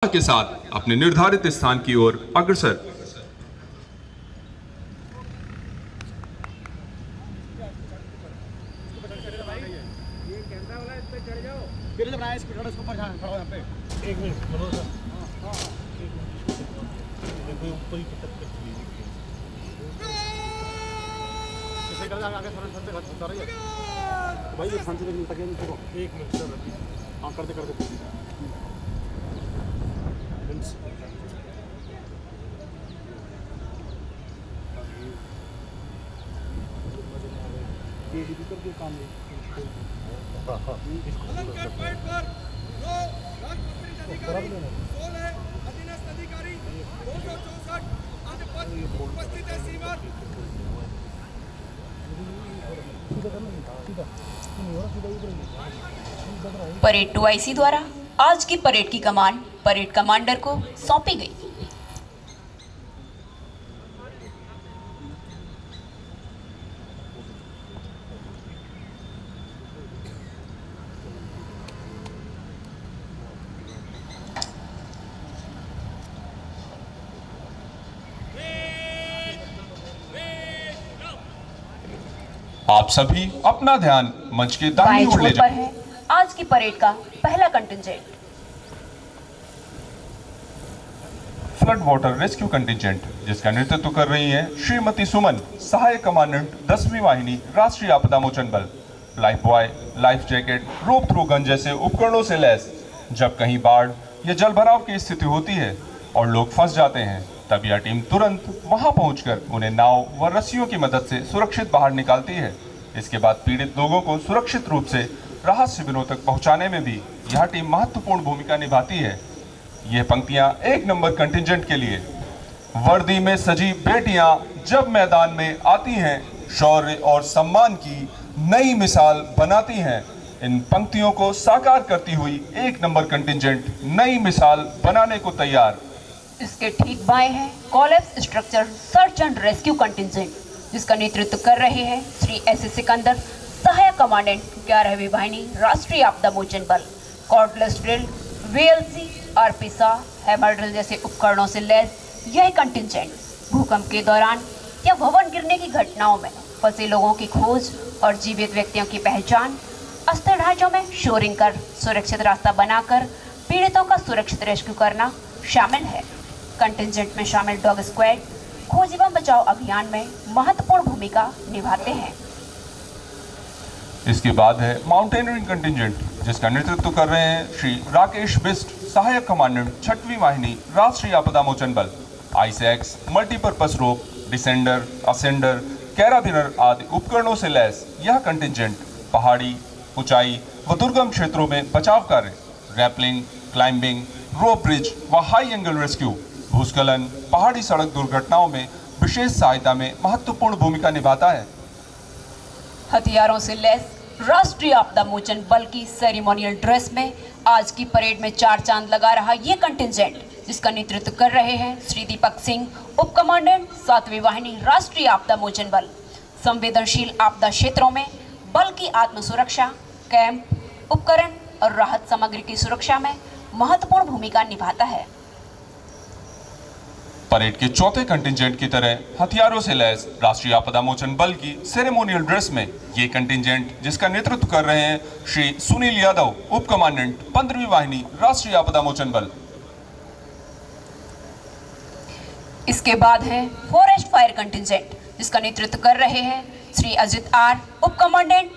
के साथ अपने निर्धारित स्थान की ओर अग्रसर। भाई ये सांचे लेकिन तक नहीं छोड़ो। एक मिनट सर, हाँ करते करते ये भी कर काम है। अलंकार पॉइंट पर 9 राजपुत्रित अधिकारी 16 अधीनस्थ अधिकारी 264 पद उपस्थित है। श्रीमान परेड 2IC द्वारा आज की परेड की कमान परेड कमांडर को सौंपी गई। आप सभी अपना ध्यान मंच के दाहिनी बाएं ओर ले छोर पर जाएं। है आज की परेड का पहला contingent. Flood water rescue contingent, जिसका नेतृत्व कर रही हैं श्रीमती सुमन, सहायक कमांडेंट 10वीं वाहिनी राष्ट्रीय आपदा मोचन बल। लाइफ बॉय, लाइफ जैकेट, रोप थ्रो गन जैसे उपकरणों से लैस जब कहीं बाढ़ या जल भराव की स्थिति होती है और लोग फंस जाते हैं, तब यह टीम तुरंत वहां पहुंचकर उन्हें नाव व रस्सियों की मदद से सुरक्षित बाहर निकालती है। इसके बाद पीड़ित लोगों को सुरक्षित रूप से राहत शिविरों तक पहुंचाने में भी यह टीम महत्वपूर्ण भूमिका निभाती है। ये पंक्तियां एक नंबर कंटिजेंट के लिए। वर्दी में सजी बेटियां जब मैदान में आती हैं, शौर्य और सम्मान की नई मिसाल बनाती हैं। इन पंक्तियों को साकार करती हुई एक नंबर कंटिजेंट नई मिसाल बनाने को तैयार। इसके ठीक बाएं है collapse structure search and rescue contingent, जिसका नेतृत्व कर रहे हैं श्री SS सिकंदर, सहायक कमांडेंट 11वीं वाहिनी राष्ट्रीय आपदा मोचन बल। Cordless drill, VLC, RPSA, hammer drill जैसे उपकरणों से लैस यह कंटिंजेंट भूकंप के दौरान या भवन गिरने की घटनाओं में फंसे लोगों की खोज और जीवित व्यक्तियों की पहचान, अस्थिर ढांचों में शोरिंग कर सुरक्षित रास्ता बनाकर पीड़ितों का सुरक्षित रेस्क्यू करना शामिल है। कंटिंजेंट में शामिल डॉग स्क्वाड खोज एवं बचाव अभियान में महत्वपूर्ण भूमिका निभाते हैं। इसके बाद है माउंटेनियरिंग कंटिजेंट, जिसका नेतृत्व कर रहे हैं श्री राकेश बिस्ट, सहायक कमांडेंट 6वीं वाहिनी राष्ट्रीय आपदा मोचन बल। आइसैक्स, मल्टीपर्पस रोप, डिसेंडर, असेंडर, कैराबिनर आदि उपकरणों से लैस यह कंटिजेंट पहाड़ी, ऊंचाई व दुर्गम क्षेत्रों में बचाव कार्य, रैपलिंग, क्लाइंबिंग, रोप ब्रिज व हाई एंगल रेस्क्यू, भूस्खलन, पहाड़ी सड़क दुर्घटनाओं में विशेष सहायता में महत्वपूर्ण भूमिका निभाता है। हथियारों से लैस राष्ट्रीय आपदा मोचन बल की सेरेमोनियल ड्रेस में आज की परेड में 4 चांद लगा रहा ये कंटिंजेंट, जिसका नेतृत्व कर रहे हैं श्री दीपक सिंह, उप कमांडेंट 7वीं वाहिनी राष्ट्रीय आपदा मोचन बल। संवेदनशील आपदा क्षेत्रों में बल की आत्मसुरक्षा, कैंप, उपकरण और राहत सामग्री की सुरक्षा में महत्वपूर्ण भूमिका निभाता है। परेड के चौथे कंटिजेंट की तरह हथियारों से लैस राष्ट्रीय आपदा मोचन बल की सेरेमोनियल ड्रेस में ये कंटिजेंट, जिसका नेतृत्व कर रहे हैं श्री सुनील यादव, उप कमांडेंट 15वीं वाहिनी राष्ट्रीय आपदा मोचन बल। इसके बाद है फॉरेस्ट फायर कंटिंजेंट, जिसका नेतृत्व कर रहे हैं श्री अजित R, उप कमांडेंट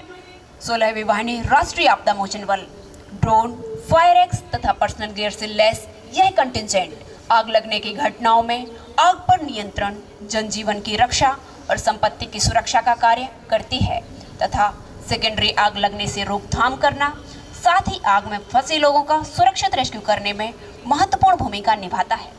16वीं वाहिनी राष्ट्रीय आपदा मोचन बल। ड्रोन, फायर एक्स तथा पर्सनल गियर से लैस यह कंटिंजेंट आग लगने की घटनाओं में आग पर नियंत्रण, जनजीवन की रक्षा और संपत्ति की सुरक्षा का कार्य करती है तथा सेकेंडरी आग लगने से रोकथाम करना, साथ ही आग में फंसे लोगों का सुरक्षित रेस्क्यू करने में महत्वपूर्ण भूमिका निभाता है।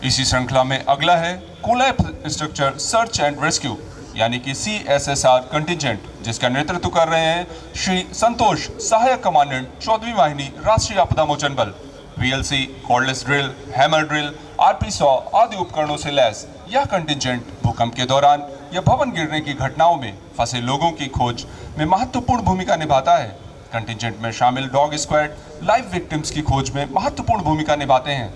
इसी श्रृंखला में अगला है collapse structure search and rescue, यानी कि CSSR कंटिजेंट, जिसका नेतृत्व कर रहे हैं श्री संतोष, सहायक कमांडेंट 14वीं वाहिनी राष्ट्रीय आपदा मोचन बल। VLC, cordless drill, hammer drill, RPSA आदि उपकरणों से लैस यह कंटिजेंट भूकंप के दौरान या भवन गिरने की घटनाओं में फंसे लोगों की खोज में महत्वपूर्ण भूमिका निभाता है। कंटिजेंट में शामिल डॉग स्क्वाड लाइव विक्टिम्स की खोज में महत्वपूर्ण भूमिका निभाते हैं।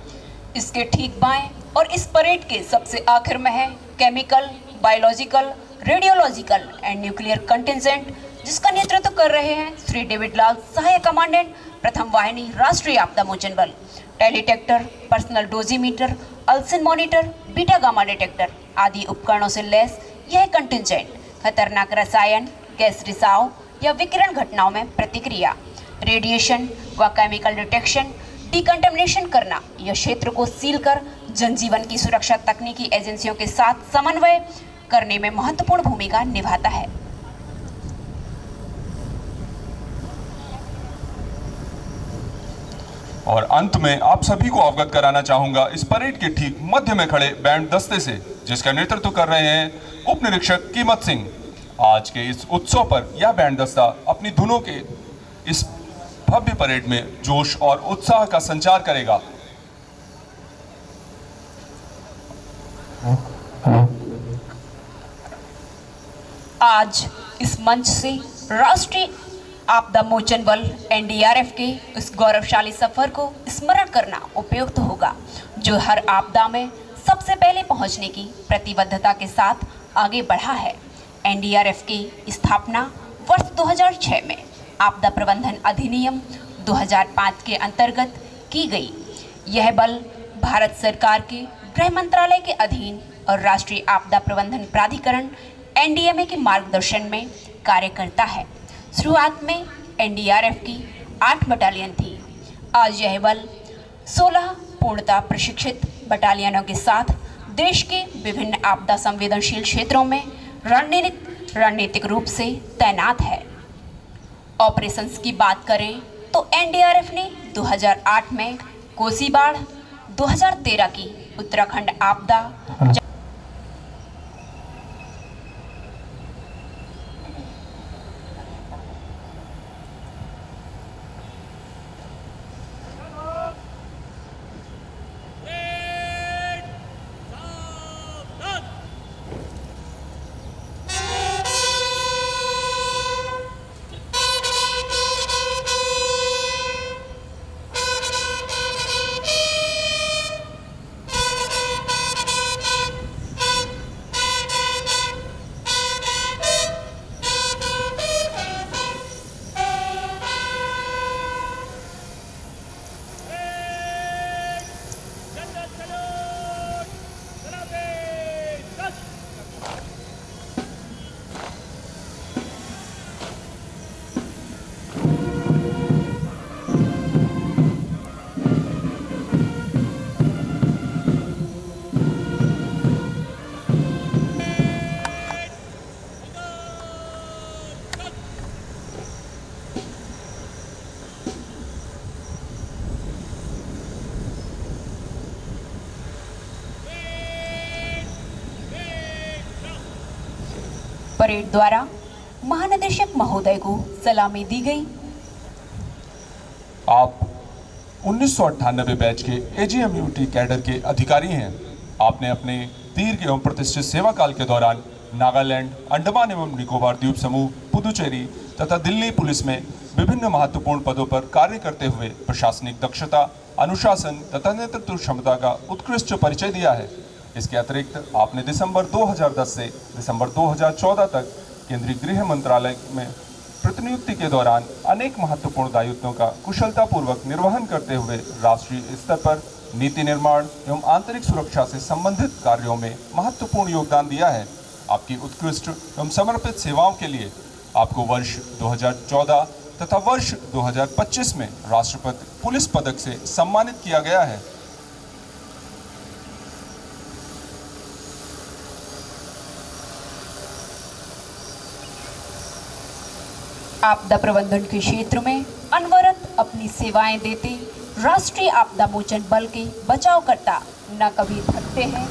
इसके ठीक बाएं और इस परेड के सबसे आखिर में है chemical, biological, radiological and nuclear contingent, जिसका नेतृत्व कर रहे हैं श्री डेविड लाल, सहायक कमांडेंट, प्रथम वाहिनी, राष्ट्रीय आपदा मोचन बल। टेलीटेक्टर, पर्सनल डोजीमीटर, अल्सिन मॉनिटर, बीटा गामा डिटेक्टर आदि उपकरणों से लैस यह कंटिजेंट खतरनाक रसायन, गैस रिसाव या विकिरण घटनाओं में प्रतिक्रिया, रेडिएशन व केमिकल डिटेक्शन, डिकंटेमिनेशन करना या क्षेत्र को सील कर जनजीवन की सुरक्षा तकनीकी एजेंसियों के साथ समन्वय करने में महत्वपूर्ण भूमिका निभाता है। और अंत में आप सभी को अवगत कराना चाहूंगा इस परेड के ठीक मध्य में खड़े बैंड दस्ते से, जिसका नेतृत्व कर रहे हैं उप निरीक्षक कीमत सिंह। आज के इस उत्सव पर यह बैंड दस्ता अपनी धुनों के इस भव्य परेड में जोश और उत्साह का संचार करेगा। आज इस मंच से राष्ट्रीय आपदा मोचन बल एनडीआरएफ के इस गौरवशाली सफर को स्मरण करना उपयुक्त होगा, जो हर आपदा में सबसे पहले पहुंचने की प्रतिबद्धता के साथ आगे बढ़ा है। एनडीआरएफ की स्थापना वर्ष 2006 में आपदा प्रबंधन अधिनियम 2005 के अंतर्गत की गई। यह बल भारत सरकार के गृह मंत्रालय के अधीन और राष्ट्रीय आपदा प्रबंधन प्राधिकरण एनडीएमए के मार्गदर्शन में कार्य करता है। शुरुआत में एनडीआरएफ की 8 बटालियन थी। आज यह बल 16 पूर्णतः प्रशिक्षित बटालियनों के साथ देश के विभिन्न आपदा संवेदनशील क्षेत्रों में रणनीतिक रूप से तैनात है। ऑपरेशंस की बात करें तो एनडीआरएफ ने 2008 में कोसी बाढ़, 2013 की उत्तराखंड आपदा, परेड द्वारा महानिदेशक महोदय को सलामी दी गई। आप 1998 बैच के एजीएमयूटी कैडर के अधिकारी हैं। आपने अपने दीर्घ एवं प्रतिष्ठित सेवा काल के दौरान नागालैंड, अंडमान एवं निकोबार द्वीप समूह, पुदुचेरी तथा दिल्ली पुलिस में विभिन्न महत्वपूर्ण पदों पर कार्य करते हुए प्रशासनिक दक्षता, अनुशासन तथा नेतृत्व क्षमता का उत्कृष्ट परिचय दिया है। इसके अतिरिक्त आपने दिसंबर 2010 से दिसंबर 2014 तक केंद्रीय गृह मंत्रालय में प्रतिनियुक्ति के दौरान अनेक महत्वपूर्ण दायित्वों का कुशलतापूर्वक निर्वहन करते हुए राष्ट्रीय स्तर पर नीति निर्माण एवं आंतरिक सुरक्षा से संबंधित कार्यों में महत्वपूर्ण योगदान दिया है। आपकी उत्कृष्ट एवं समर्पित सेवाओं के लिए आपको वर्ष 2014 तथा वर्ष 2025 में राष्ट्रपति पुलिस पदक से सम्मानित किया गया है। आपदा प्रबंधन के क्षेत्र में अनवरत अपनी सेवाएं देते राष्ट्रीय आपदा मोचन बल के बचावकर्ता न कभी थकते हैं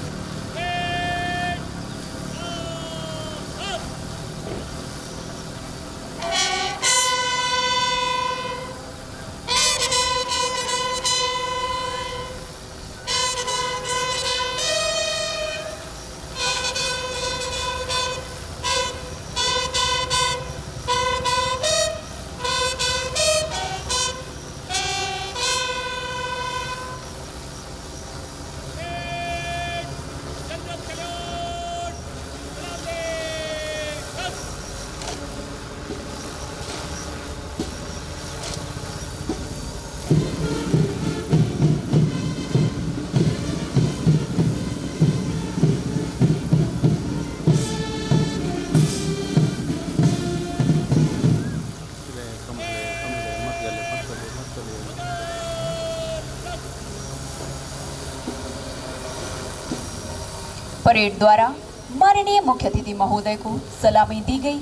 परेड द्वारा माननीय मुख्य अतिथि महोदय को सलामी दी गई।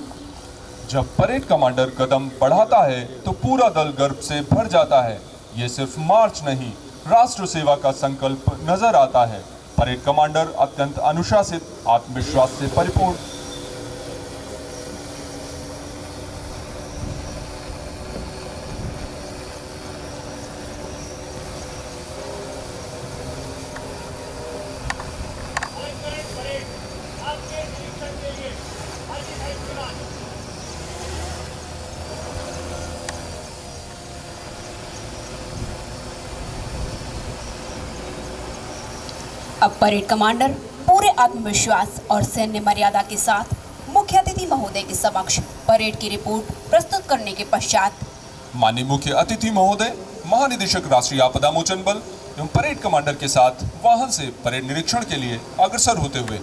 जब परेड कमांडर कदम बढ़ाता है तो पूरा दल गर्व से भर जाता है। ये सिर्फ मार्च नहीं, राष्ट्र सेवा का संकल्प नजर आता है। परेड कमांडर अत्यंत अनुशासित, आत्मविश्वास से परिपूर्ण अब परेड कमांडर पूरे आत्मविश्वास और सैन्य मर्यादा के साथ मुख्य अतिथि महोदय के समक्ष परेड की रिपोर्ट प्रस्तुत करने के पश्चात माननीय मुख्य अतिथि महोदय, महानिदेशक राष्ट्रीय आपदा मोचन बल एवं परेड कमांडर के साथ वाहन से परेड निरीक्षण के लिए अग्रसर होते हुए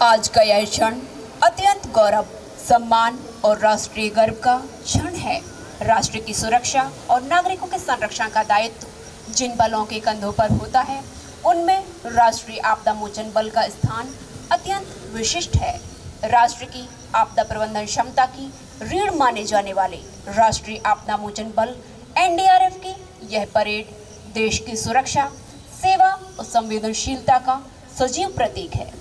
आज का यह क्षण अत्यंत गौरव, सम्मान और राष्ट्रीय गर्व का क्षण है। राष्ट्र की सुरक्षा और नागरिकों के संरक्षण का दायित्व जिन बलों के कंधों पर होता है, उनमें राष्ट्रीय आपदा मोचन बल का स्थान अत्यंत विशिष्ट है। राष्ट्र की आपदा प्रबंधन क्षमता की रीढ़ माने जाने वाले राष्ट्रीय आपदा मोचन बल एनडीआरएफ की यह परेड देश की सुरक्षा, सेवा और संवेदनशीलता का सजीव प्रतीक है।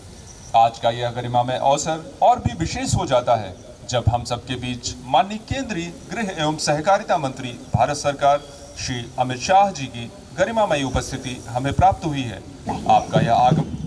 आज का यह गरिमामय अवसर और भी विशेष हो जाता है जब हम सबके बीच माननीय केंद्रीय गृह एवं सहकारिता मंत्री भारत सरकार श्री अमित शाह जी की गरिमामयी उपस्थिति हमें प्राप्त हुई है। आपका यह आगमन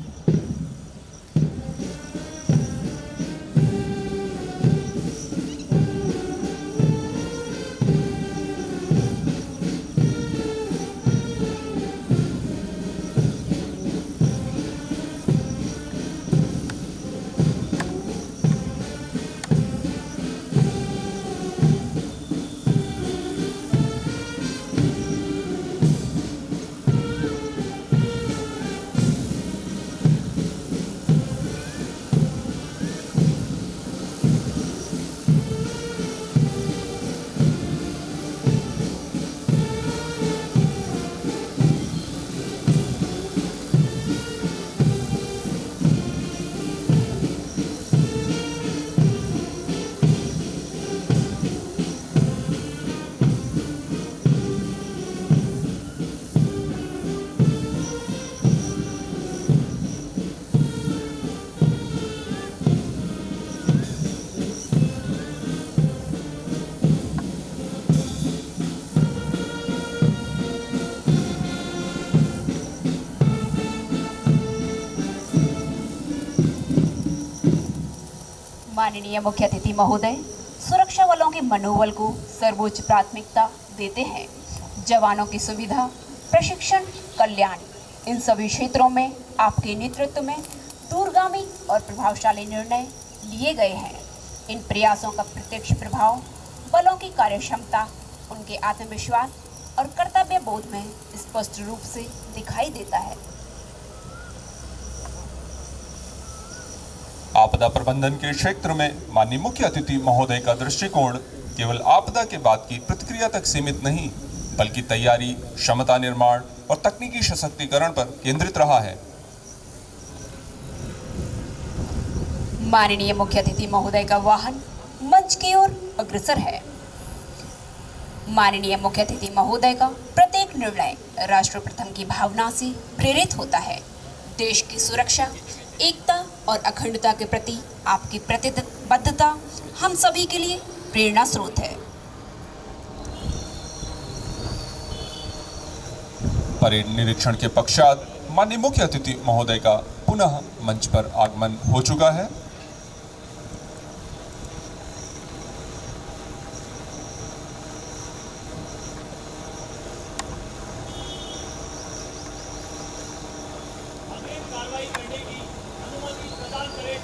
माननीय मुख्य अतिथि महोदय सुरक्षा बलों के मनोबल को सर्वोच्च प्राथमिकता देते हैं। जवानों की सुविधा, प्रशिक्षण, कल्याण, इन सभी क्षेत्रों में आपके नेतृत्व में दूरगामी और प्रभावशाली निर्णय लिए गए हैं। इन प्रयासों का प्रत्यक्ष प्रभाव बलों की कार्यक्षमता, उनके आत्मविश्वास और कर्तव्य बोध में स्पष्ट रूप से दिखाई देता है। आपदा प्रबंधन के क्षेत्र में माननीय मुख्य अतिथि महोदय का दृष्टिकोण केवल आपदा के बाद की प्रतिक्रिया तक सीमित नहीं, बल्कि तैयारी, क्षमता निर्माण और तकनीकी सशक्तिकरण पर केंद्रित रहा है। माननीय मुख्य अतिथि महोदय का वाहन मंच की ओर अग्रसर है। माननीय मुख्य अतिथि महोदय का प्रत्येक निर्णय राष्ट्र प्रथम की भावना से प्रेरित होता है। देश की सुरक्षा, एकता और अखंडता के प्रति आपकी प्रतिबद्धता हम सभी के लिए प्रेरणा स्रोत है। परेड निरीक्षण के पश्चात माननीय मुख्य अतिथि महोदय का पुनः मंच पर आगमन हो चुका है। कार्रवाई करने की अनुमति प्रदान करें।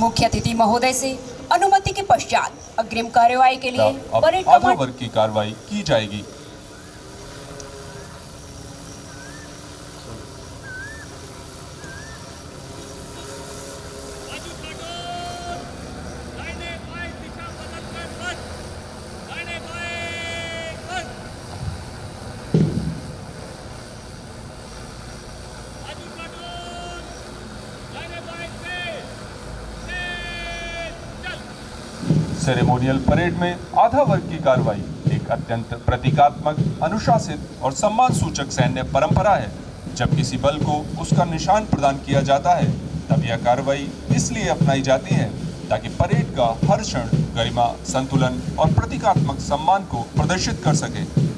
मुख्य अतिथि महोदय से अनुमति के पश्चात अग्रिम कार्यवाही के लिए अब परेड आधा कमांड वर्ग की कार्रवाई की जाएगी। बाजू काटो, दाहिने बाएं दिशा बदल कर बस, दाहिने बाएं सेरेमोनियल परेड में आधा वर्ग की कार्रवाई एक अत्यंत प्रतीकात्मक, अनुशासित और सम्मान सूचक सैन्य परंपरा है। जब किसी बल को उसका निशान प्रदान किया जाता है तब यह कार्रवाई इसलिए अपनाई जाती है ताकि परेड का हर क्षण गरिमा, संतुलन और प्रतीकात्मक सम्मान को प्रदर्शित कर सके।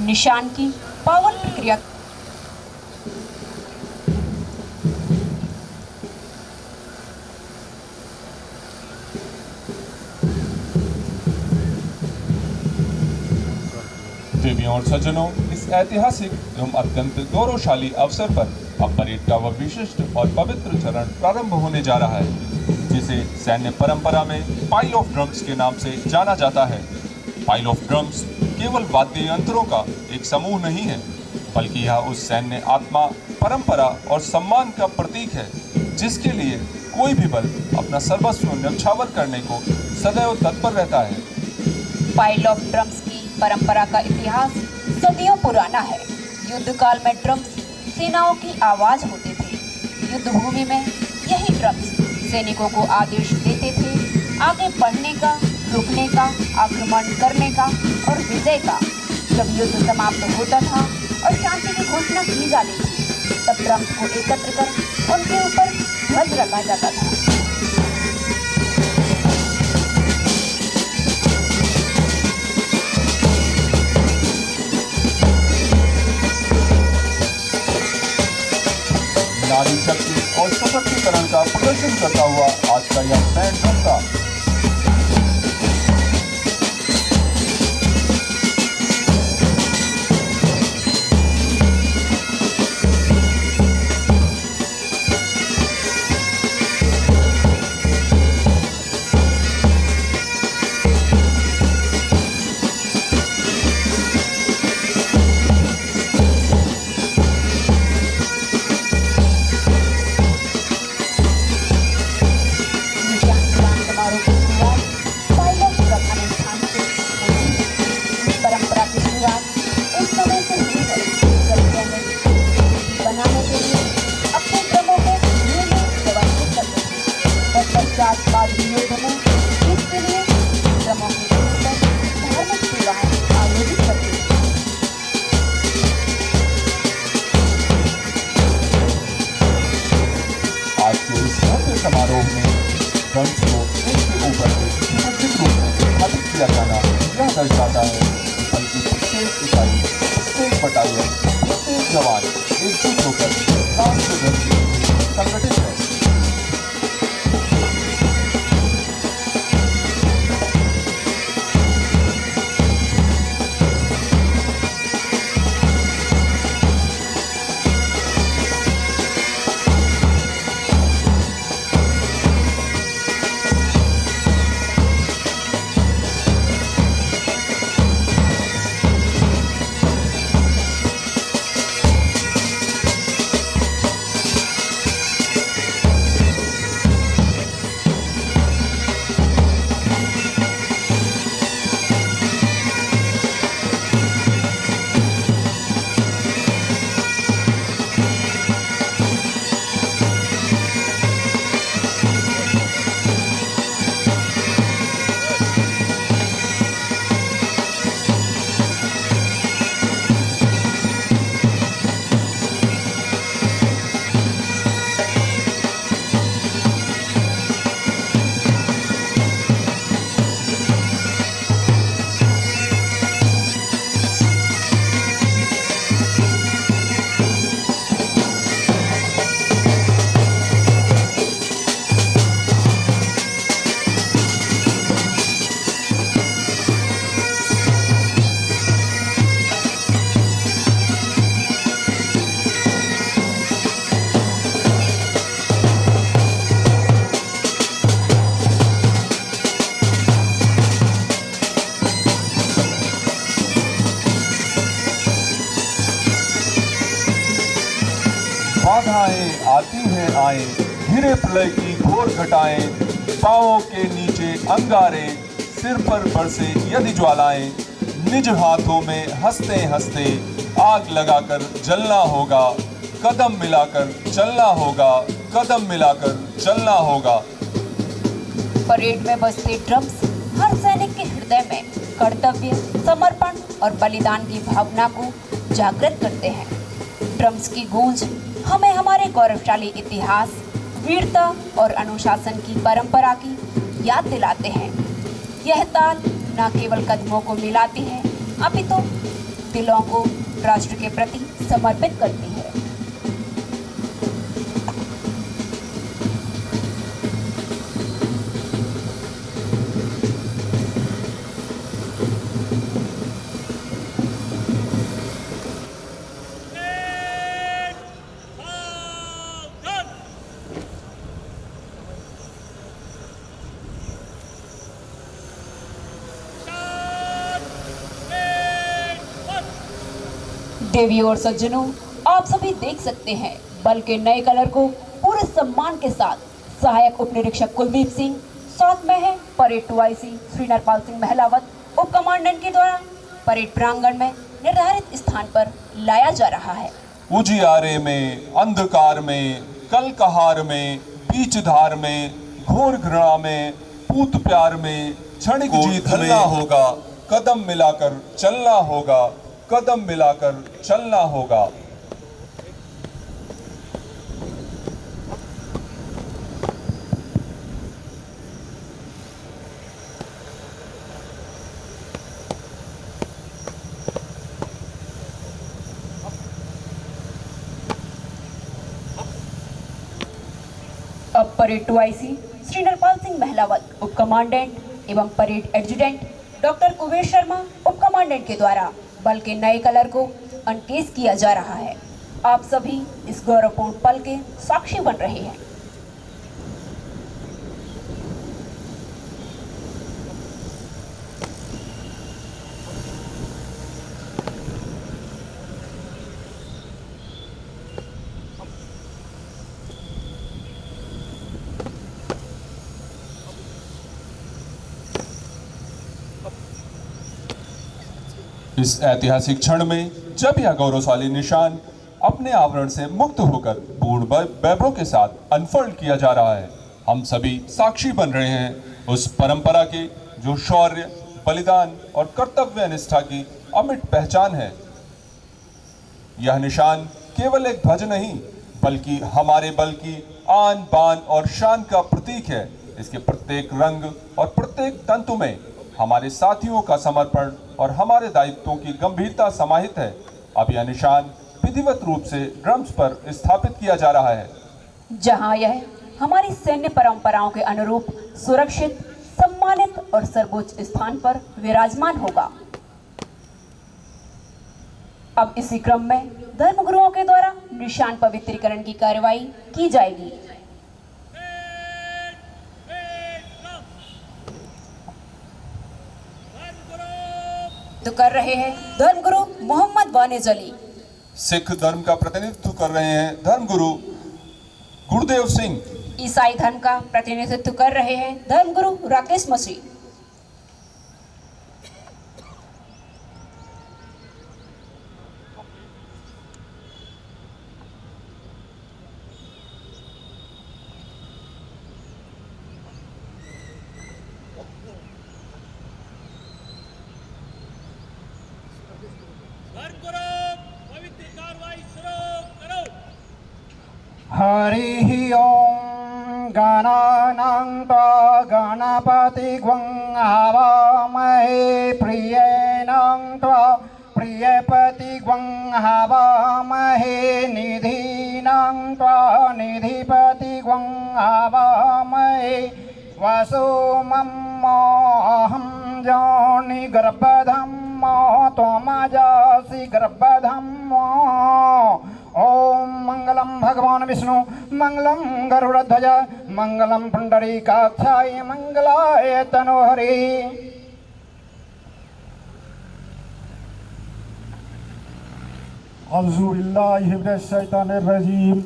निशान की पावन प्रक्रिया देवियों और सज्जनों, इस ऐतिहासिक एवं अत्यंत गौरवशाली अवसर पर अब परेड का वह विशिष्ट और पवित्र चरण प्रारंभ होने जा रहा है जिसे सैन्य परंपरा में पाइल ऑफ ड्रम्स के नाम से जाना जाता है। पाइल ऑफ ड्रम्स केवल वाद्य यंत्रों का एक समूह नहीं है, बल्कि यह उस सैन्य आत्मा, परंपरा और सम्मान का प्रतीक है जिसके लिए कोई भी बल अपना सर्वस्व न्यौछावर करने को सदैव तत्पर रहता है। पाइल ऑफ ड्रम्स की परंपरा का इतिहास सदियों पुराना है। युद्ध काल में ड्रम्स सेनाओं की आवाज होते थे। युद्ध भूमि में यही ड्रम्स सैनिकों को आदेश देते थे आगे बढ़ने का, रुकने का, आक्रमण करने का और विजय का। जब युद्ध समाप्त होता था और शांति की घोषणा की जाती थी तब ड्रम्स को एकत्र कर उनके ऊपर ध्वज रखा जाता था। नारी शक्ति और सशक्तिकरण का प्रदर्शन करता हुआ आज का यह बैंड ड्रम था। समारोह में ड्रम्स को एक के ऊपर एक सुसज्जित रूप में स्थापित किया जाना यह दर्शाता है कि बल्कि प्रत्येक इकाई, प्रत्येक बटालियन, प्रत्येक जवान एकजुट होकर राष्ट्र ध्वज के लिए संगठित है। बाधाएं आती हैं आए, घिरे प्रलय की घोर घटाएं, पांवों के नीचे अंगारे, सिर पर बरसे यदि ज्वालाएं, निज हाथों में हंसते हंसते आग लगाकर जलना होगा, कदम मिलाकर चलना होगा, कदम मिलाकर चलना होगा। परेड में बजते ड्रम्स हर सैनिक के हृदय में कर्तव्य, समर्पण और बलिदान की भावना को जागृत करते हैं। ड्रम्स की गूंज हमें हमारे गौरवशाली इतिहास, वीरता और अनुशासन की परंपरा की याद दिलाते हैं। यह ताल न केवल कदमों को मिलाती है, अपितु दिलों को राष्ट्र के प्रति समर्पित करती है। देवियों और सज्जनों, आप सभी देख सकते हैं बल के नए कलर को पूरे सम्मान के साथ सहायक उप निरीक्षक कुलदीप सिंह, साथ में है परेड 2IC श्री नरपाल सिंह महलावत उप कमांडेंट के द्वारा परेड प्रांगण में निर्धारित स्थान पर लाया जा रहा है। उजियारे में, अंधकार में, कल कहार में, बीच धार में, घोर घृणा में, पूत प्यार में, क्षणिक जीत ढलना होगा, कदम मिलाकर चलना होगा, कदम मिलाकर चलना होगा। अब परेड 2IC श्री नरपाल सिंह महलावत उप कमांडेंट एवं parade adjutant doctor Kuber Sharma उप कमांडेंट के द्वारा बल के नए कलर को अनकेस किया जा रहा है। आप सभी इस गौरवपूर्ण पल के साक्षी बन रहे हैं। इस ऐतिहासिक क्षण में जब यह गौरवशाली निशान अपने आवरण से मुक्त होकर पूर्ण वैभव के साथ अनफोल्ड किया जा रहा है, हम सभी साक्षी बन रहे हैं उस परंपरा के जो शौर्य, बलिदान और कर्तव्य निष्ठा की अमिट पहचान है। यह निशान केवल एक ध्वज नहीं बल्कि हमारे बल की आन बान और शान का प्रतीक है। इसके प्रत्येक रंग और प्रत्येक तंतु में हमारे साथियों का समर्पण और हमारे दायित्वों की गंभीरता समाहित है। अब यह निशान विधिवत रूप से ड्रम्स पर स्थापित किया जा रहा है, जहां यह हमारी सैन्य परंपराओं के अनुरूप सुरक्षित, सम्मानित और सर्वोच्च स्थान पर विराजमान होगा। अब इसी क्रम में धर्मगुरुओं के द्वारा निशान पवित्रीकरण की कार्यवाही की जाएगी। तो कर रहे हैं धर्मगुरु मोहम्मद वानिज अली। सिख धर्म का प्रतिनिधित्व कर रहे हैं धर्मगुरु गुरुदेव सिंह। ईसाई धर्म का प्रतिनिधित्व कर रहे हैं धर्मगुरु राकेश मसीह। हरि ओम गणानां त्वा गणपतिग्वं हवामहे प्रियेणां त्वा प्रियपतिग्वं हवामहे निधीनां त्वा निधिपतिग्वं हवामहे वसुमम्मोऽहं जानि गर्भधम्मो त्वमजासि गर्भधम्मो। ओम मंगलम भगवान विष्णु मंगलम गरुड़ध्वज मंगलम पुंडरीकाक्षाय मंगलाय तनोहरि। औज़ु बिल्लाहि मिनश शैतानिर रजीम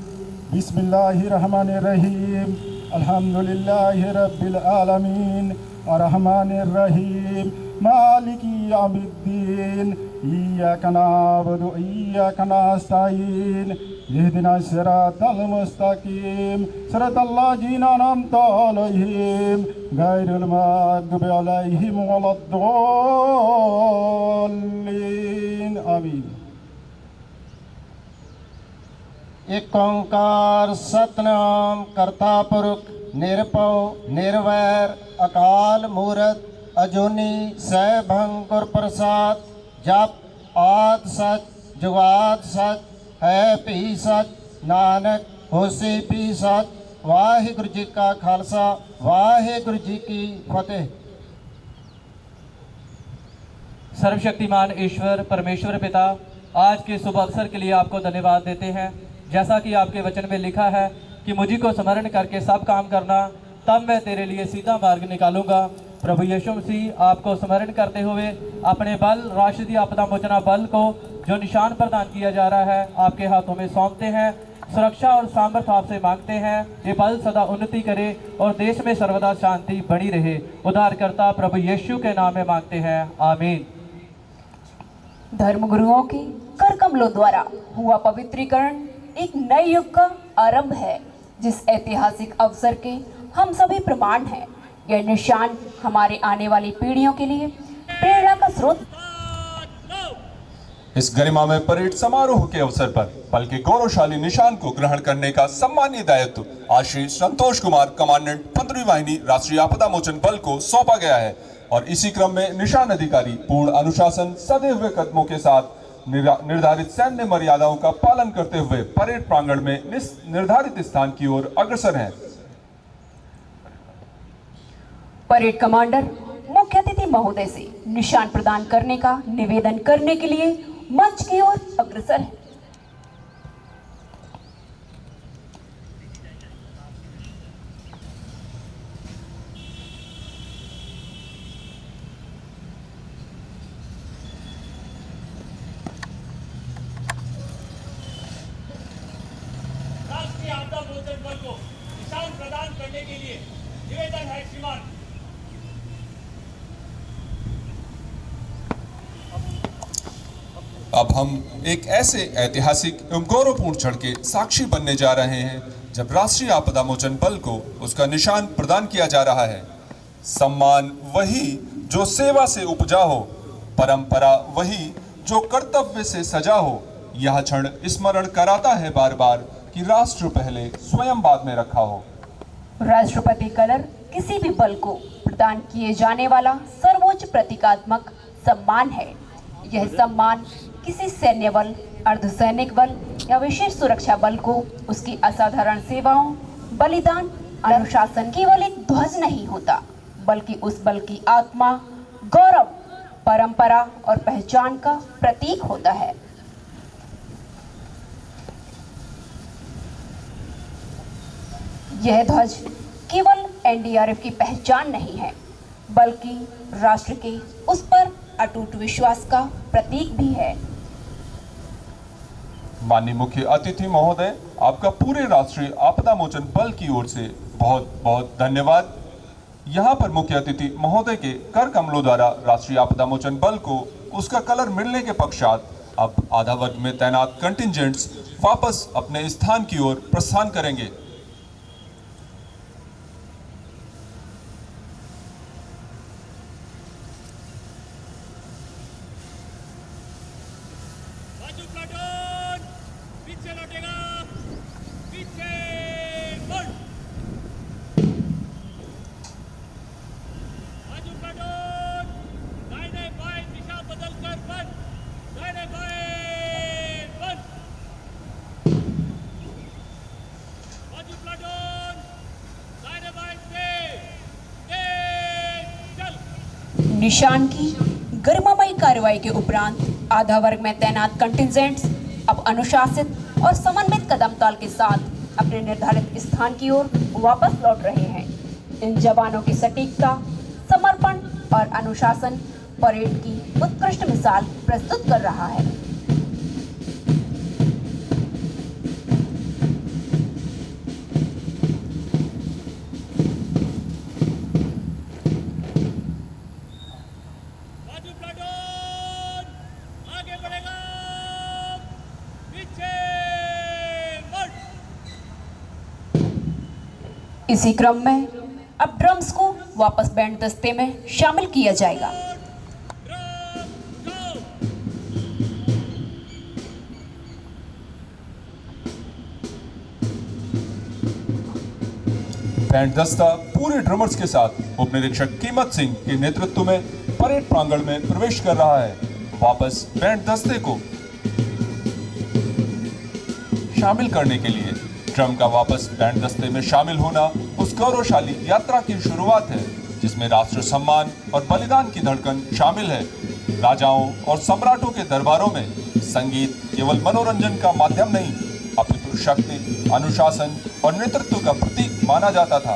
बिस्मिल्लाहिर्रहमानिर्रहीम अल्हम्दुलिल्लाहि रब्बिल आलमीन अर्रहमानिर्रहीम मालिकी यौमिद्दीन इय्याका नअबुदु व इय्याका नस्तईन इहदिनास सिरातल मुस्तकीम सिरातल लज़ीना अनअमता अलैहिम गैरिल मग़्दूबि अलैहिम वलद्दॉल्लीन आमीन। एक ओंकार सतनाम करता पुरख निरपौ निर्वैर अकाल मूरत अजूनी सहभंग गुर प्रसाद जप आद सच जुगाद सच है भी सच नानक होसी भी सच। वाहिगुरु जी का खालसा वाहिगुरु जी की फतेह। सर्वशक्तिमान ईश्वर परमेश्वर पिता, आज के शुभ अवसर के लिए आपको धन्यवाद देते हैं। जैसा कि आपके वचन में लिखा है कि मुझी को स्मरण करके सब काम करना, तब मैं तेरे लिए सीधा मार्ग निकालूंगा। प्रभु यीशु मसीह, आपको स्मरण करते हुए अपने बल राष्ट्रीय आपदा मोचना बल को जो निशान प्रदान किया जा रहा है आपके हाथों में सौंपते हैं। सुरक्षा और सामर्थ्य आपसे मांगते हैं। ये बल सदा उन्नति करे और देश में सर्वदा शांति बनी रहे। उद्धारकर्ता प्रभु यीशु के नाम में मांगते हैं, आमीन। धर्मगुरुओं के कर कमलों द्वारा हुआ पवित्रीकरण एक नए युग का आरंभ है, जिस ऐतिहासिक अवसर के हम सभी प्रमाण हैं। यह निशान हमारे आने वाली पीढ़ियों के लिए प्रेरणा का स्रोत। इस गरिमामय परेड समारोह के अवसर पर बल के गौरवशाली निशान को ग्रहण करने का सम्मानीय दायित्व आज श्री संतोष कुमार कमांडेंट 15वीं वाहिनी राष्ट्रीय आपदा मोचन बल को सौंपा गया है और इसी क्रम में निशान अधिकारी पूर्ण अनुशासन सधे हुए कदमों के साथ निर्धारित सैन्य मर्यादाओं का पालन करते हुए परेड प्रांगण में निर्धारित स्थान की ओर अग्रसर हैं। परेड कमांडर मुख्य अतिथि महोदय से निशान प्रदान करने का निवेदन करने के लिए मंच की ओर अग्रसर है। राष्ट्रीय आपदा मोचन बल को निशान प्रदान करने के लिए निवेदन है श्रीमान। अब हम एक ऐसे ऐतिहासिक एवं गौरवपूर्ण क्षण के साक्षी बनने जा रहे हैं जब राष्ट्रीय आपदा मोचन बल को उसका निशान प्रदान किया जा रहा है। सम्मान वही जो सेवा से उपजा हो, परंपरा वही जो कर्तव्य से सजा हो। यह क्षण स्मरण कराता है बार बार कि राष्ट्र पहले स्वयं बाद में रखा हो। राष्ट्रपति कलर किसी भी बल को प्रदान किए जाने वाला सर्वोच्च प्रतीकात्मक सम्मान है। यह सम्मान किसी सैन्य बल, अर्धसैनिक बल या विशेष सुरक्षा बल को उसकी असाधारण सेवाओं, बलिदान, अनुशासन केवल एक ध्वज नहीं होता, बल्कि उस बल की आत्मा, गौरव, परंपरा और पहचान का प्रतीक होता है। यह ध्वज केवल एनडीआरएफ की पहचान नहीं है, बल्कि राष्ट्र के उस पर अटूट विश्वास का प्रतीक भी है। माननीय मुख्य अतिथि महोदय, आपका पूरे राष्ट्रीय आपदा मोचन बल की ओर से बहुत बहुत धन्यवाद। यहाँ पर मुख्य अतिथि महोदय के कर कमलों द्वारा राष्ट्रीय आपदा मोचन बल को उसका कलर मिलने के पश्चात अब आधा वर्ग में तैनात कंटिजेंट्स वापस अपने स्थान की ओर प्रस्थान करेंगे। बाजू प्लाटून पीछे लौटेगा, पीछे मुड़। बाजू प्लाटून दाहिने बाएं दिशा बदलकर बंद, दाहिने बाएं बंद। बाजू प्लाटून दाहिने बाएं तेज चल। निशान की गरिमामयी कार्रवाई के उपरांत आधा वर्ग में तैनात कंटिजेंट्स अब अनुशासित और समन्वित कदम ताल के साथ अपने निर्धारित स्थान की ओर वापस लौट रहे हैं। इन जवानों की सटीकता, समर्पण और अनुशासन परेड की उत्कृष्ट मिसाल प्रस्तुत कर रहा है। इसी क्रम में अब ड्रम्स को वापस बैंड दस्ते में शामिल किया जाएगा। बैंड दस्ता पूरे ड्रमर्स के साथ उप निरीक्षक कीमत सिंह के नेतृत्व में परेड प्रांगण में प्रवेश कर रहा है। वापस बैंड दस्ते को शामिल करने के लिए ड्रम का वापस बैंड दस्ते में शामिल होना उस गौरवशाली यात्रा की शुरुआत है जिसमें राष्ट्र सम्मान और बलिदान की धड़कन शामिल है। राजाओं और सम्राटों के दरबारों में संगीत केवल मनोरंजन का माध्यम नहीं अपितु शक्ति, अनुशासन और नेतृत्व का प्रतीक माना जाता था।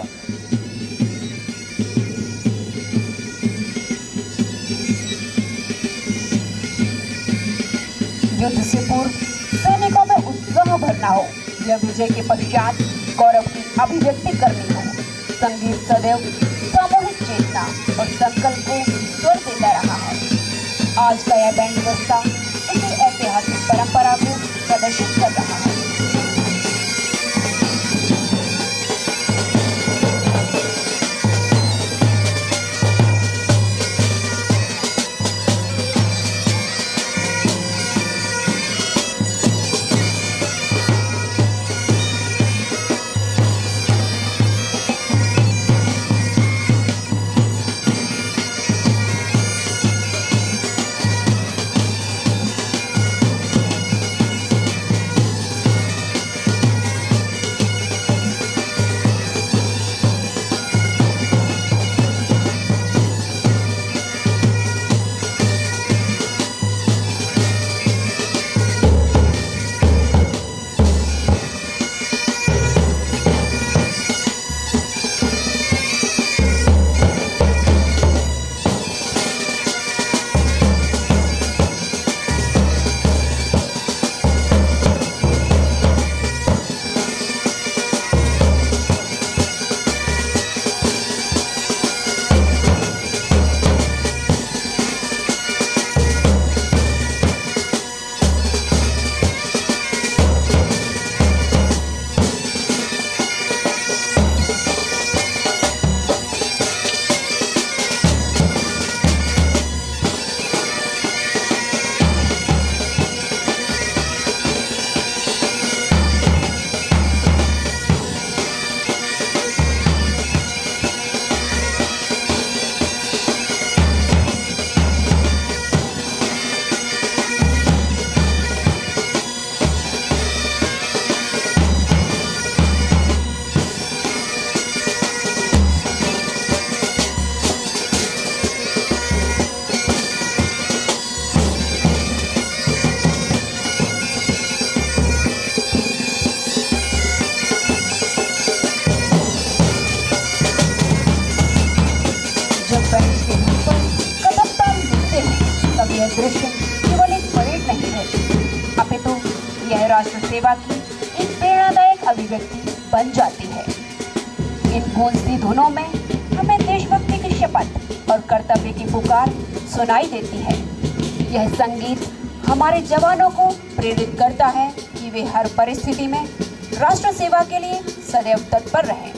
युद्ध से पूर्व सैनिकों में उत्साह भरना हो या विजय के पश्चात गौरव की अभिव्यक्ति करनी हो, संगीत सदैव सामूहिक चेतना और संकल्प को स्वर देता रहा है। आज का यह बैंड दस्ता इसी ऐतिहासिक परंपरा को प्रदर्शित कर रहा है। दृश्य केवल एक परेड नहीं है, अपितु यह राष्ट्र सेवा की एक प्रेरणादायक अभिव्यक्ति बन जाती है। इन गूंजती धुनों में हमें देशभक्ति की शपथ और कर्तव्य की पुकार सुनाई देती है। यह संगीत हमारे जवानों को प्रेरित करता है कि वे हर परिस्थिति में राष्ट्र सेवा के लिए सदैव तत्पर रहें।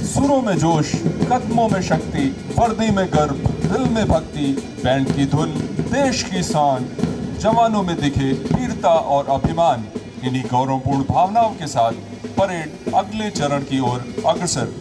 सुरों में जोश, कदमों में शक्ति, वर्दी में गर्व, दिल में भक्ति, बैंड की धुन, देश की शान, जवानों में दिखे वीरता और अभिमान। इन्हीं गौरवपूर्ण भावनाओं के साथ परेड अगले चरण की ओर अग्रसर।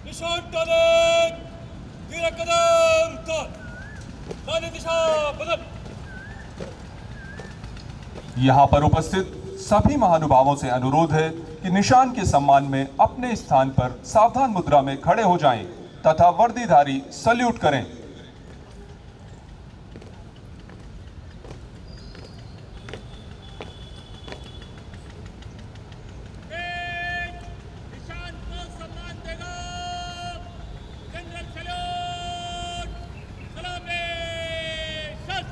निशान तालीम, गिरा कदम ताल, दाने दिशा बदल। यहाँ पर उपस्थित सभी महानुभावों से अनुरोध है कि निशान के सम्मान में अपने स्थान पर सावधान मुद्रा में खड़े हो जाएं तथा वर्दीधारी सल्यूट करें। निशान को सम्मान देगा, जनरल सैल्यूट, सलामी, शत।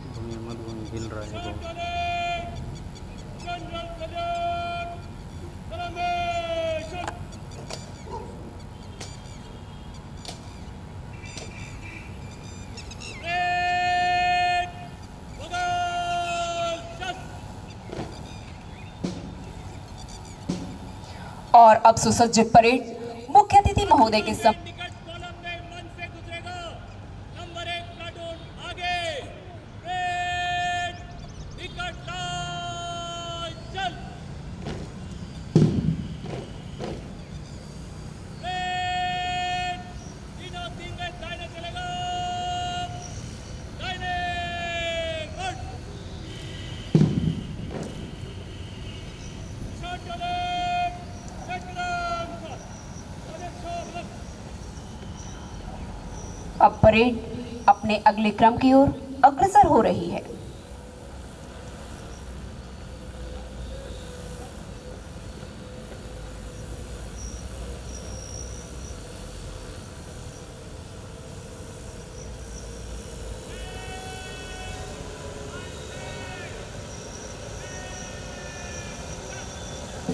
मधुबन हिल रहा है बहुत। जनरल सल्यूट सलामेशन रेड बगल चस और अब सुसज्जित परेड मुख्य अतिथि महोदय के सम टिकट कॉलम में मन से गुजरेगा। नंबर 1 प्लाटून आगे। रेड टिकट लाइन चल। रेड तीनों तीन में दाहिने चलेगा। दाहिने गुड। शॉट चले। सेकंड अब परेड अपने अगले क्रम की ओर अग्रसर हो रही है।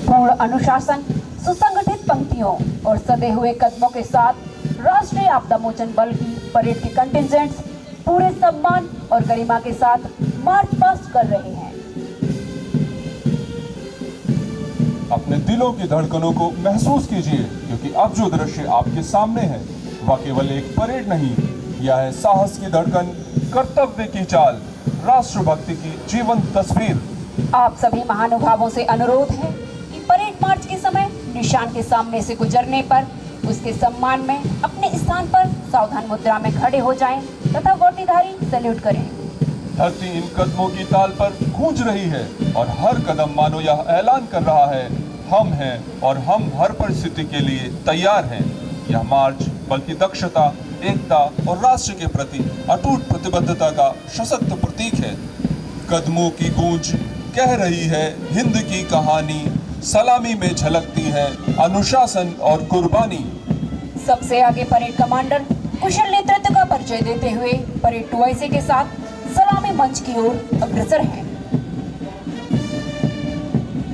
पूर्ण अनुशासन, सुसंगठित पंक्तियों और सदे हुए कदमों के साथ राष्ट्रीय आपदा मोचन बल की परेड के कंटिजेंट्स पूरे सम्मान और गरिमा के साथ मार्च पास्ट कर रहे हैं। अपने दिलों की धड़कनों को महसूस कीजिए, क्योंकि अब जो दृश्य आपके सामने है वह केवल एक परेड नहीं, यह है साहस की धड़कन, कर्तव्य की चाल, राष्ट्रभक्ति की जीवंत तस्वीर। आप सभी महानुभावों से अनुरोध है कि परेड मार्च के समय निशान के सामने से गुजरने पर उसके सम्मान में अपने स्थान पर सावधान मुद्रा में खड़े हो जाएं तथा वर्दीधारी सैल्यूट करें। धरती इन कदमों की ताल पर गूंज रही है और हर कदम मानो यह ऐलान कर रहा है, हम हैं और हम हर परिस्थिति के लिए तैयार हैं। यह मार्च बल्कि दक्षता, एकता और राष्ट्र के प्रति अटूट प्रतिबद्धता का सशक्त प्रतीक है। कदमों की गूंज कह रही है हिंद की कहानी, सलामी में झलकती है अनुशासन और कुर्बानी। सबसे आगे परेड कमांडर कुशल नेतृत्व का परिचय देते हुए परेड 2IC के साथ सलामी मंच की ओर अग्रसर हैं।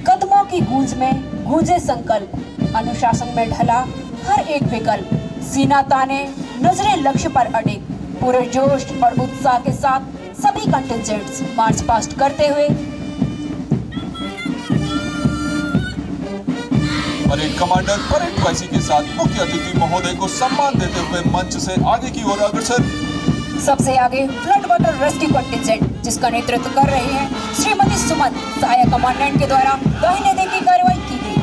कदमों की गूंज में गूंजे संकल्प, अनुशासन में ढला हर एक विकल्प, सीना ताने नजरें लक्ष्य पर अडिग, पूरे जोश और उत्साह के साथ सभी कंटिजेंट्स मार्च पास्ट करते हुए परेड कमांडर परेड 2IC के साथ मुख्य अतिथि महोदय को सम्मान देते हुए मंच से आगे की ओर अग्रसर। सबसे आगे फ्लड वाटर रेस्क्यू कंटिजेंट, जिसका नेतृत्व कर रहे हैं श्रीमती सुमन, सहायक कमांडेंट के द्वारा दाहिने देख की कार्रवाई की गई।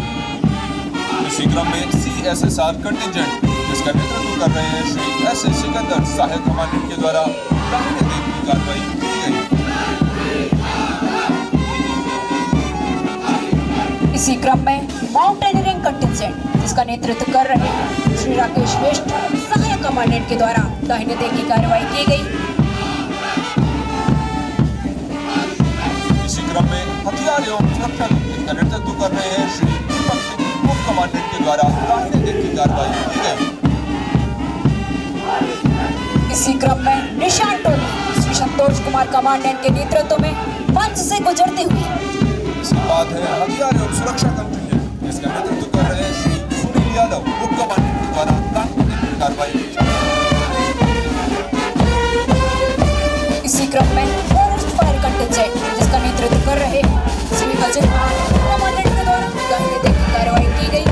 इसी क्रम में CSSR कंटिजेंट, जिसका नेतृत्व कर रहे हैं श्री SS सिकंदर, सहायक कमांडेंट के द्वारा दाहिने देख की कार्रवाई की गई। इसी क्रम में माउंटेनियरिंग कंटिजेंट, जिसका नेतृत्व कर रहे हैं श्री राकेश श्रेष्ठ, सहायक कमांडेंट के द्वारा दाहिने देख की कार्रवाई की गई। इसी क्रम में हथियार एवं सुरक्षा का नेतृत्व कर रहे हैं श्री दीपक सिंह, उप कमांडेंट के द्वारा दाहिने देख की कार्रवाई की गई। इसी क्रम में निशान टोली श्री संतोष कुमार कमांडेंट के नेतृत्व में मंच से गुजरते हुए। इसके बाद है हथियार एवं सुरक्षा कंटिजेंट, जिसका नेतृत्व कर रहे हैं श्री सुनील यादव, उप कमांडेंट के द्वारा दाहिने देख की कार्रवाई की गई। इसी क्रम में फॉरेस्ट फायर कंटिजेंट, जिसका नेतृत्व कर रहे हैं श्री अजय कुमार, कमांडेंट के द्वारा दाहिने देख की कार्रवाई की गई।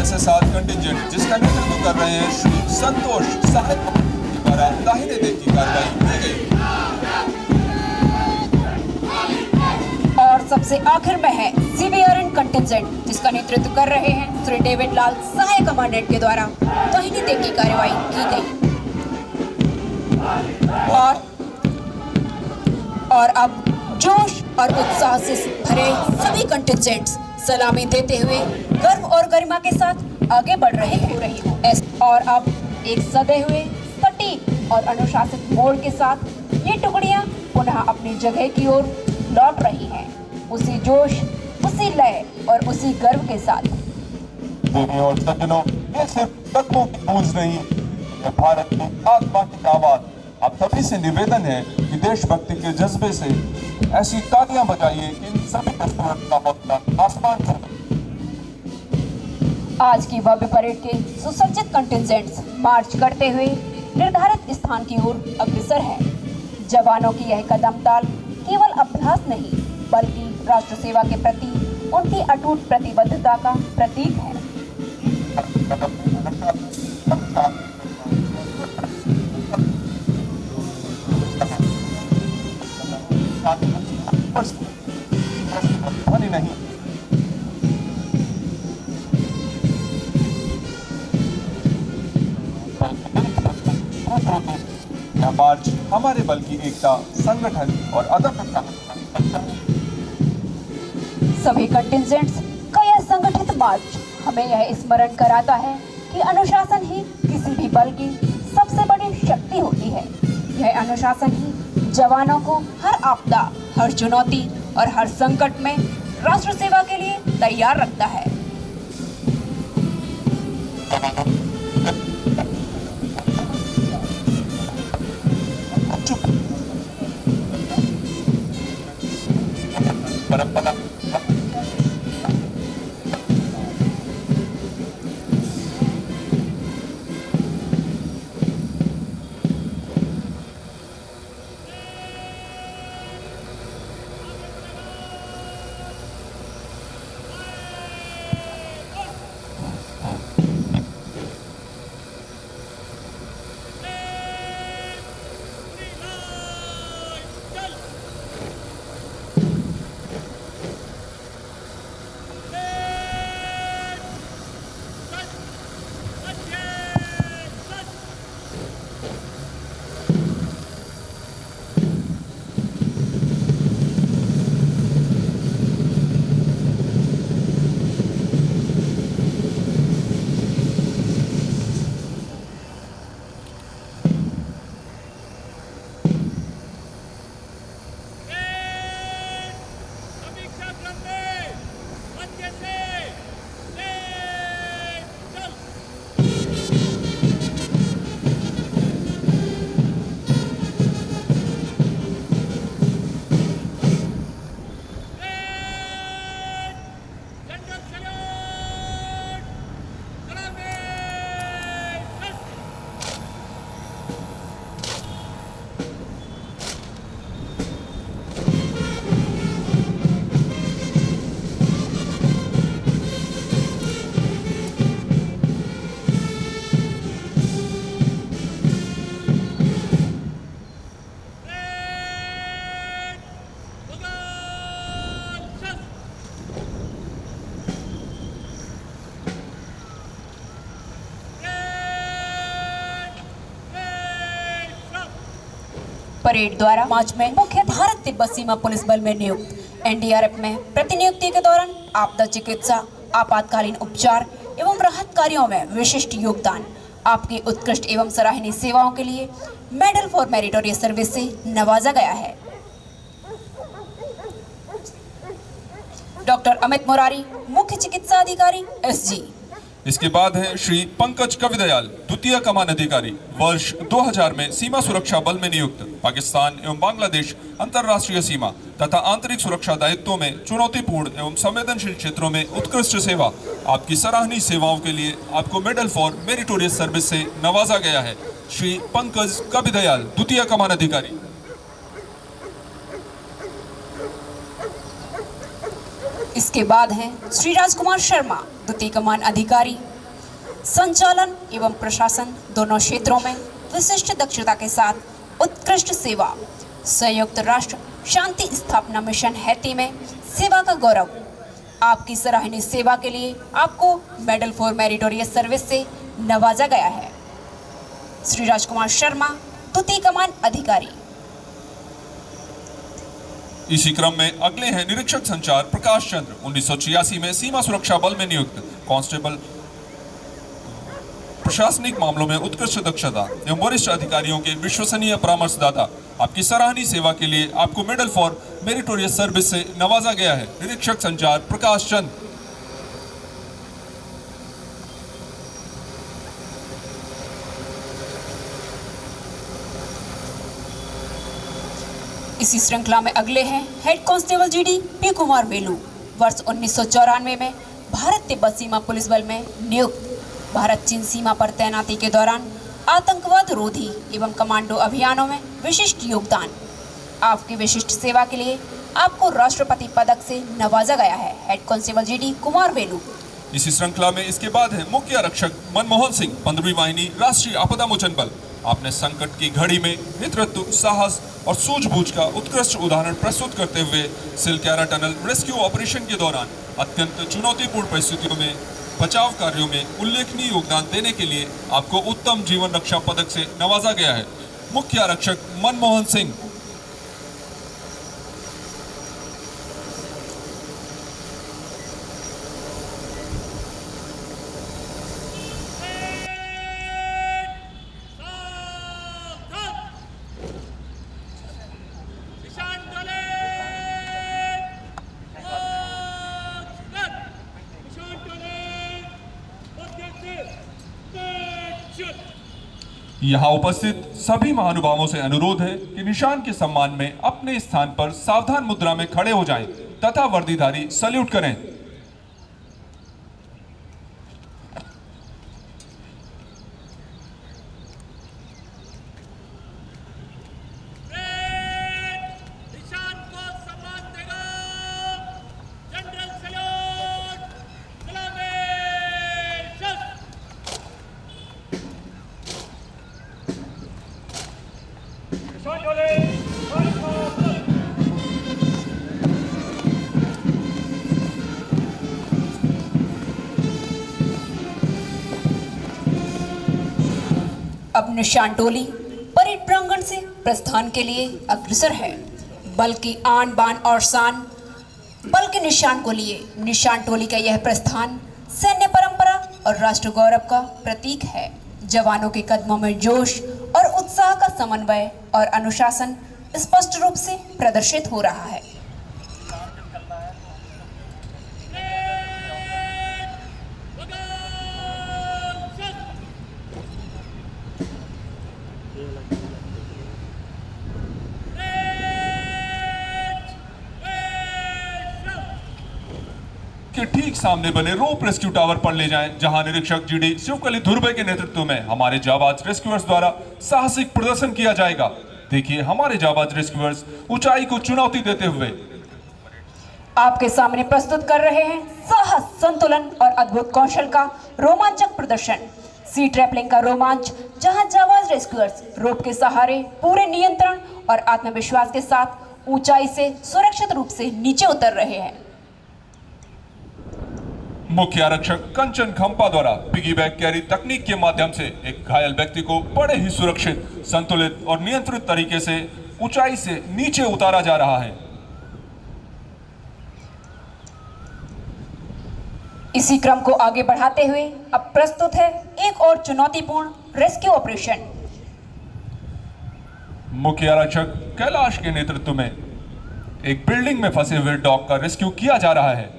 SSR कंटिजेंट, जिसका नेतृत्व कर रहे हैं श्री संतोष, सहायक कमांडेंट के द्वारा दाहिने देख की कार्रवाई की गई। और सबसे आखिर में है CBRN कंटिजेंट, जिसका नेतृत्व कर रहे हैं श्री डेविड लाल, सहायक कमांडेंट के द्वारा दाहिने देख की कार्रवाई की गई। और अब जोश और उत्साह से भरे सभी कंटिजेंट्स सलामी देते हुए गर्व और गरिमा के साथ आगे बढ़ रहे हैं। और अब एक सदे हुए सटीक और अनुशासित मोड़ के साथ ये टुकड़ियां पुनः अपनी जगह की ओर लौट रही हैं, उसी जोश, उसी लय और उसी गर्व के साथ। देवी और सज्जनों, ये सिर्फ कदमों की गूंज नहीं, तो भारत की आत्मा की आवाज। आप सभी से निवेदन है कि देशभक्ति के जज्बे से ऐसी तालियां बजाइए कि इन सभी कस्तूरत का हौसला आसमान छू। आज की भव्य परेड के सुसज्जित कंटिजेंट्स मार्च करते हुए निर्धारित स्थान की ओर अग्रसर है। जवानों की यह कदम ताल केवल अभ्यास नहीं बल्कि राष्ट्र सेवा के प्रति उनकी अटूट प्रतिबद्धता का प्रतीक है। ध्वनि नहीं, यह मार्च हमारे बल की एकता, संगठन और अदम्य सभी कंटिजेंट्स का यह संगठित मार्च हमें यह स्मरण कराता है कि अनुशासन ही किसी भी बल की सबसे बड़ी शक्ति होती है। यह अनुशासन ही जवानों को हर आपदा, हर चुनौती और हर संकट में राष्ट्र सेवा के लिए तैयार रखता है। परेड द्वारा मार्च में मुख्य भारत तिब्बत सीमा पुलिस बल में नियुक्त एनडीआरएफ में प्रतिनियुक्ति के दौरान आपदा चिकित्सा, आपातकालीन उपचार एवं राहत कार्यों में विशिष्ट योगदान, आपकी उत्कृष्ट एवं सराहनीय सेवाओं के लिए मेडल फॉर मेरिटोरियस सर्विस से नवाजा गया है। डॉक्टर अमित मुरारी, मुख्य चिकित्सा अधिकारी एसजी। इसके बाद है श्री पंकज कविदयाल, द्वितीय कमान अधिकारी, वर्ष 2000 में सीमा सुरक्षा बल में नियुक्त, पाकिस्तान एवं बांग्लादेश अंतर्राष्ट्रीय सीमा तथा आंतरिक सुरक्षा दायित्वों में चुनौतीपूर्ण एवं संवेदनशील क्षेत्रों में उत्कृष्ट सेवा, आपकी सराहनीय सेवाओं के लिए आपको मेडल फॉर मेरिटोरियस सर्विस से नवाजा गया है। श्री पंकज कविदयाल, द्वितीय कमान अधिकारी। इसके बाद हैं श्री राजकुमार शर्मा, द्वितीय कमान अधिकारी, संचालन एवं प्रशासन दोनों क्षेत्रों में विशिष्ट दक्षता के साथ उत्कृष्ट सेवा, संयुक्त राष्ट्र शांति स्थापना मिशन हैती में सेवा का गौरव। आपकी सराहनीय सेवा के लिए आपको मेडल फॉर मेरिटोरियस सर्विस से नवाजा गया है। श्री राजकुमार शर्मा, द्वितीय कमान अधिकारी। इसी क्रम में अगले हैं निरीक्षक संचार प्रकाश चंद्र, 1986 में सीमा सुरक्षा बल में नियुक्त, कांस्टेबल, प्रशासनिक मामलों में उत्कृष्ट दक्षता एवं वरिष्ठ अधिकारियों के विश्वसनीय परामर्शदाता। आपकी सराहनीय सेवा के लिए आपको मेडल फॉर मेरिटोरियस सर्विस से नवाजा गया है। निरीक्षक संचार प्रकाश चंद्र। इसी श्रृंखला में अगले हैं head constable GD P Kumar Velu. वर्ष 1994 में भारत तिब्बत सीमा पुलिस बल में नियुक्त। भारत चीन सीमा पर तैनाती के दौरान आतंकवाद रोधी एवं कमांडो अभियानों में विशिष्ट योगदान। आपकी विशिष्ट सेवा के लिए आपको राष्ट्रपति पदक से नवाजा गया है। हेड कांस्टेबल जीडी कुमार वेलू। इसी श्रृंखला में इसके बाद है मुख्य आरक्षक मनमोहन सिंह, 15वीं वाहिनी राष्ट्रीय आपदा मोचन बल। आपने संकट की घड़ी में नेतृत्व, साहस और सूझबूझ का उत्कृष्ट उदाहरण प्रस्तुत करते हुए सिलक्यारा टनल रेस्क्यू ऑपरेशन के दौरान अत्यंत चुनौतीपूर्ण परिस्थितियों में बचाव कार्यों में उल्लेखनीय योगदान देने के लिए आपको उत्तम जीवन रक्षा पदक से नवाजा गया है। मुख्य आरक्षक मनमोहन सिंह। यहाँ उपस्थित सभी महानुभावों से अनुरोध है कि निशान के सम्मान में अपने स्थान पर सावधान मुद्रा में खड़े हो जाएं तथा वर्दीधारी सल्यूट करें। अब निशान टोली परेड प्रांगण से प्रस्थान के लिए अग्रसर है। बल की आन बान और शान, बल के निशान को लिए निशान टोली का यह प्रस्थान सैन्य परंपरा और राष्ट्र गौरव का प्रतीक है। जवानों के कदमों में जोश और उत्साह का समन्वय और अनुशासन स्पष्ट रूप से प्रदर्शित हो रहा है। के ठीक सामने बने रोप रेस्क्यू टावर पर ले जाएं, जहां निरीक्षक जीडी शिवकली धुर्वे के नेतृत्व में हमारे जाबाज रेस्क्यूअर्स द्वारा साहसिक प्रदर्शन किया जाएगा। देखिए हमारे जाबाज रेस्क्यूअर्स ऊंचाई को चुनौती देते हुए आपके सामने प्रस्तुत कर रहे हैं साहस, संतुलन और अद्भुत कौशल का रोमांचक प्रदर्शन। सी ट्रैपलिंग का रोमांच, जहां जाबाज रेस्क्यूअर्स रोप के सहारे पूरे नियंत्रण और आत्मविश्वास के साथ ऊंचाई से सुरक्षित रूप से नीचे उतर रहे हैं। मुख्य आरक्षक कंचन खंपा द्वारा पिगी बैग कैरी तकनीक के माध्यम से एक घायल व्यक्ति को बड़े ही सुरक्षित, संतुलित और नियंत्रित तरीके से ऊंचाई से नीचे उतारा जा रहा है। इसी क्रम को आगे बढ़ाते हुए अब प्रस्तुत है एक और चुनौतीपूर्ण रेस्क्यू ऑपरेशन। मुख्य आरक्षक कैलाश के नेतृत्व में एक बिल्डिंग में फंसे हुए डॉग का रेस्क्यू किया जा रहा है।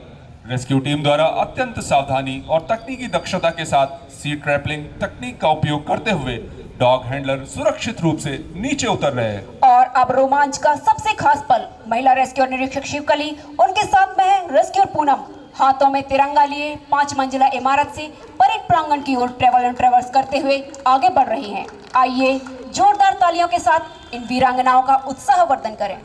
रेस्क्यू टीम द्वारा अत्यंत सावधानी और तकनीकी दक्षता के साथ सी ट्रैपलिंग तकनीक का उपयोग करते हुए डॉग हैंडलर सुरक्षित रूप से नीचे उतर रहे हैं। और अब रोमांच का सबसे खास पल, महिला रेस्क्यू निरीक्षक शिवकली, उनके साथ में है रेस्क्यू पूनम, हाथों में तिरंगा लिए 5 मंजिला इमारत से परेड प्रांगण की ओर ट्रेवर्स करते हुए आगे बढ़ रही हैं। आइए जोरदार तालियों के साथ इन वीरांगनाओं का उत्साहवर्धन करें।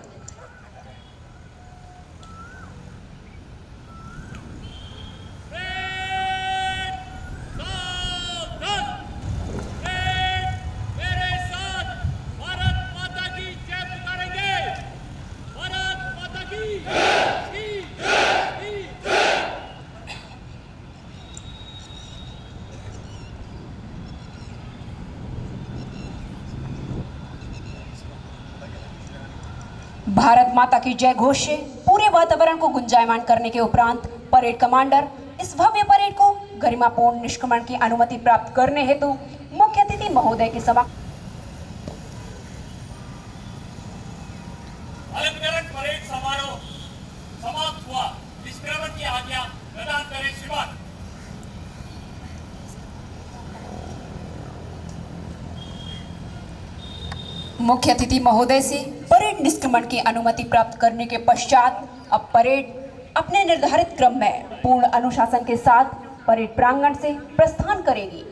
भारत माता की जय घोष से पूरे वातावरण को गुंजायमान करने के उपरांत परेड कमांडर इस भव्य परेड को गरिमापूर्ण निष्क्रमण की अनुमति प्राप्त करने हेतु मुख्य अतिथि महोदय के समक्ष अलंकरण परेड समारोह समाप्त हुआ। निष्क्रमण की आज्ञा प्रदान करें श्रीमान। मुख्य अतिथि महोदय से परेड निष्क्रमण की अनुमति प्राप्त करने के पश्चात अब परेड अपने निर्धारित क्रम में पूर्ण अनुशासन के साथ परेड प्रांगण से प्रस्थान करेगी।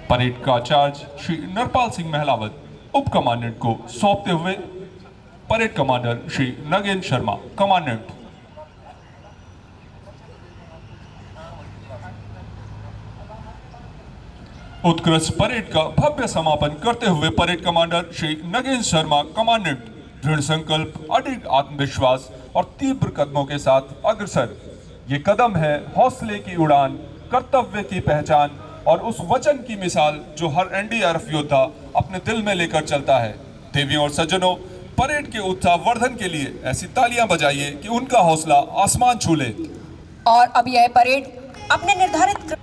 परेड का चार्ज श्री नरपाल सिंह महलावत उप कमांडेंट को सौंपते हुए parade commander Shri Nagendra Sharma commandant. उत्कृष्ट परेड का भव्य समापन करते हुए parade commander Shri Nagendra Sharma commandant दृढ़ संकल्प, अडिग आत्मविश्वास और तीव्र कदमों के साथ अग्रसर। ये कदम है हौसले की उड़ान, कर्तव्य की पहचान और उस वचन की मिसाल जो हर एनडीआरएफ योद्धा अपने दिल में लेकर चलता है। देवियों और सज्जनों, परेड के उत्साह वर्धन के लिए ऐसी तालियां बजाइए कि उनका हौसला आसमान छू ले। और अब यह परेड अपने निर्धारित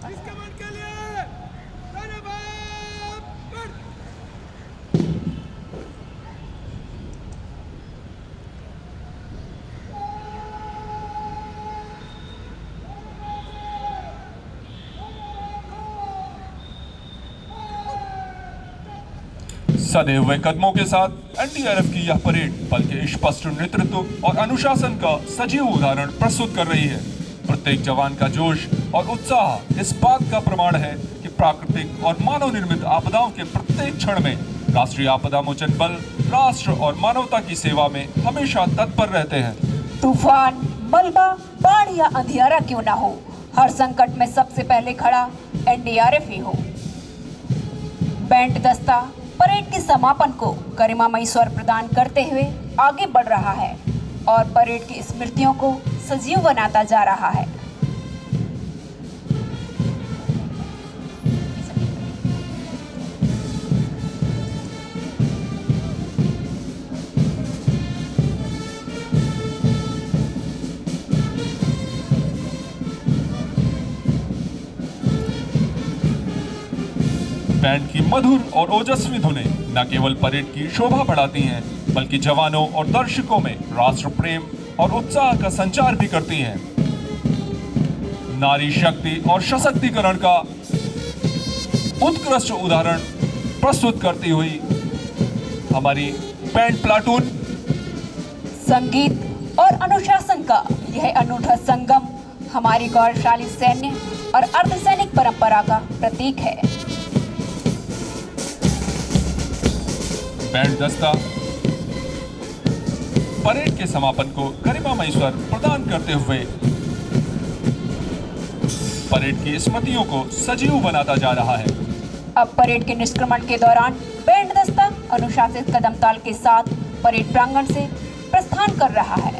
निष्क्रमण के लिए धन्यवाद। सधे हुए कदमों के साथ एनडीआरएफ की यह परेड बल के स्पष्ट नेतृत्व और अनुशासन का सजीव उदाहरण प्रस्तुत कर रही है। प्रत्येक जवान का जोश और उत्साह इस बात का प्रमाण है कि प्राकृतिक और मानव निर्मित आपदाओं के प्रत्येक क्षण में राष्ट्रीय आपदा मोचन बल राष्ट्र और मानवता की सेवा में हमेशा तत्पर रहते हैं। तूफान, मलबा, बाढ़ या अंधियारा क्यों ना हो, हर संकट में सबसे पहले खड़ा एनडीआरएफ ही हो। बैंड दस्ता परेड के समापन को गरिमामयी स्वर प्रदान करते हुए आगे बढ़ रहा है और परेड की स्मृतियों को सजीव बनाता जा रहा है। बैंड की मधुर और ओजस्वी धुनें न केवल परेड की शोभा बढ़ाती हैं, बल्कि जवानों और दर्शकों में राष्ट्र प्रेम और उत्साह का संचार भी करती हैं। नारी शक्ति और सशक्तिकरण का उत्कृष्ट उदाहरण प्रस्तुत करती हुई हमारी बैंड प्लाटून संगीत और अनुशासन का यह अनूठा संगम हमारी गौरवशाली सैन्य और अर्धसैनिक परंपरा का प्रतीक है। बैंड दस्ता परेड के समापन को गरिमामयी स्वर प्रदान करते हुए परेड की स्मृतियों को सजीव बनाता जा रहा है। अब परेड के निष्क्रमण के दौरान बैंड दस्ता अनुशासित कदम ताल के साथ परेड प्रांगण से प्रस्थान कर रहा है।